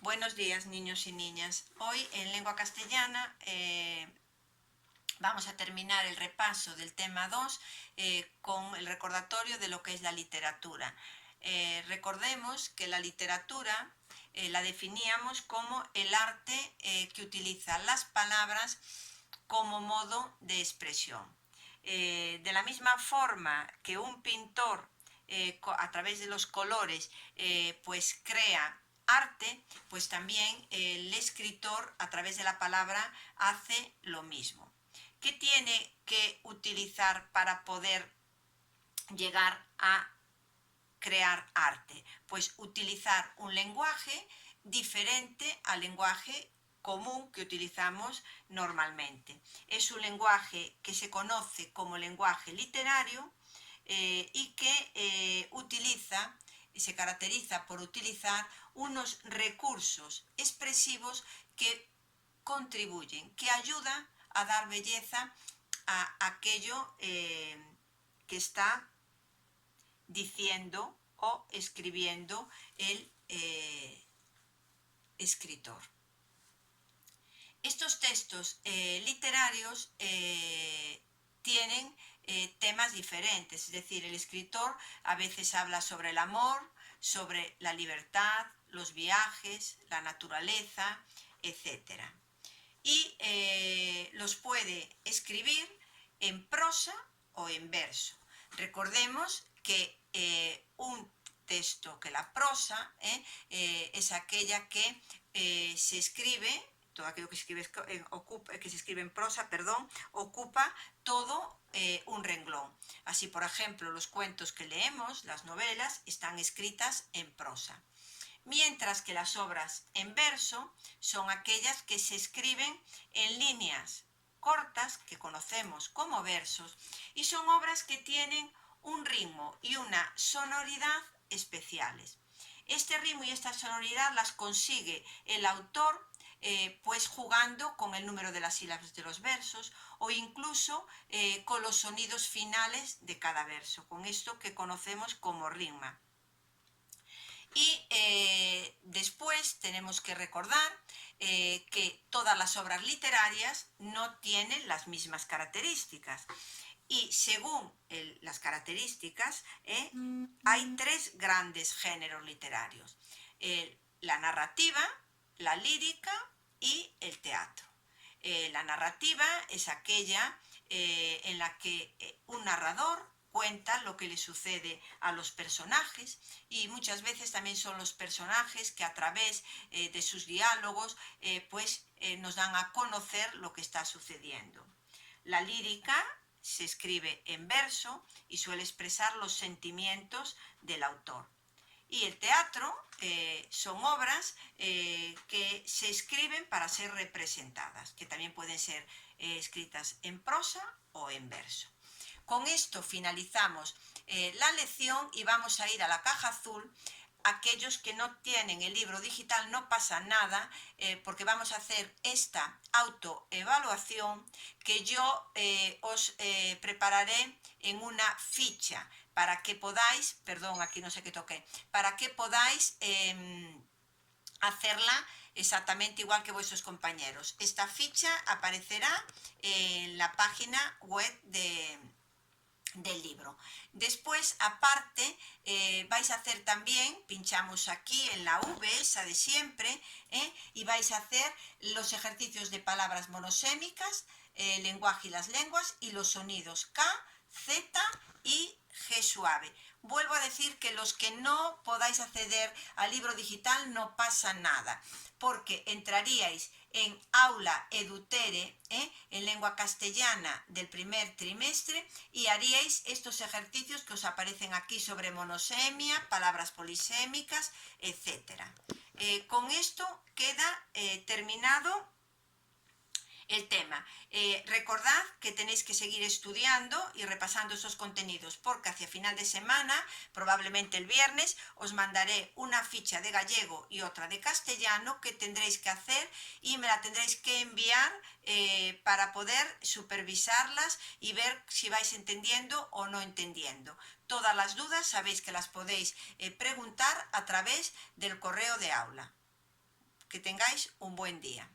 Buenos días, niños y niñas. Hoy en lengua castellana vamos a terminar el repaso del tema 2 con el recordatorio de lo que es la literatura. Recordemos que la literatura la definíamos como el arte que utiliza las palabras como modo de expresión. De la misma forma que un pintor a través de los colores pues crea arte, pues también el escritor a través de la palabra hace lo mismo. ¿Qué tiene que utilizar para poder llegar a crear arte? Pues utilizar un lenguaje diferente al lenguaje común que utilizamos normalmente. Es un lenguaje que se conoce como lenguaje literario y que utiliza y se caracteriza por utilizar unos recursos expresivos que contribuyen, que ayudan a dar belleza a aquello que está diciendo o escribiendo el escritor. Estos textos literarios tienen temas diferentes, es decir, el escritor a veces habla sobre el amor, sobre la libertad, los viajes, la naturaleza, etc. Y los puede escribir en prosa o en verso. Recordemos que un texto, que la prosa es aquella que se escribe, todo aquello que se escribe en prosa, ocupa todo un renglón. Así, por ejemplo, los cuentos que leemos, las novelas, están escritas en prosa. Mientras que las obras en verso son aquellas que se escriben en líneas cortas, que conocemos como versos, y son obras que tienen un ritmo y una sonoridad especiales. Este ritmo y esta sonoridad las consigue el autor pues jugando con el número de las sílabas de los versos o incluso con los sonidos finales de cada verso, con esto que conocemos como rima. Y después tenemos que recordar que todas las obras literarias no tienen las mismas características. Y según las características, hay tres grandes géneros literarios. La narrativa, la lírica y el teatro. La narrativa es aquella en la que un narrador cuenta lo que le sucede a los personajes y muchas veces también son los personajes que a través de sus diálogos nos dan a conocer lo que está sucediendo. La lírica se escribe en verso y suele expresar los sentimientos del autor. Y el teatro son obras que se escriben para ser representadas, que también pueden ser escritas en prosa o en verso. Con esto finalizamos la lección y vamos a ir a la caja azul. Aquellos que no tienen el libro digital no pasa nada porque vamos a hacer esta autoevaluación que yo os prepararé en una ficha para que podáis, perdón, aquí no sé qué toqué, para que podáis hacerla exactamente igual que vuestros compañeros. Esta ficha aparecerá en la página web del libro. Después, aparte, vais a hacer también, pinchamos aquí en la V, esa de siempre, y vais a hacer los ejercicios de palabras monosémicas, lenguaje y las lenguas, y los sonidos K, Z y G suave. Vuelvo a decir que los que no podáis acceder al libro digital no pasa nada, porque entraríais en Aula Edutere, en lengua castellana del primer trimestre, y haríais estos ejercicios que os aparecen aquí sobre monosemia, palabras polisémicas, etc. Con esto queda terminado el tema. Recordad que tenéis que seguir estudiando y repasando esos contenidos porque hacia final de semana, probablemente el viernes, os mandaré una ficha de gallego y otra de castellano que tendréis que hacer y me la tendréis que enviar para poder supervisarlas y ver si vais entendiendo o no entendiendo. Todas las dudas sabéis que las podéis preguntar a través del correo de aula. Que tengáis un buen día.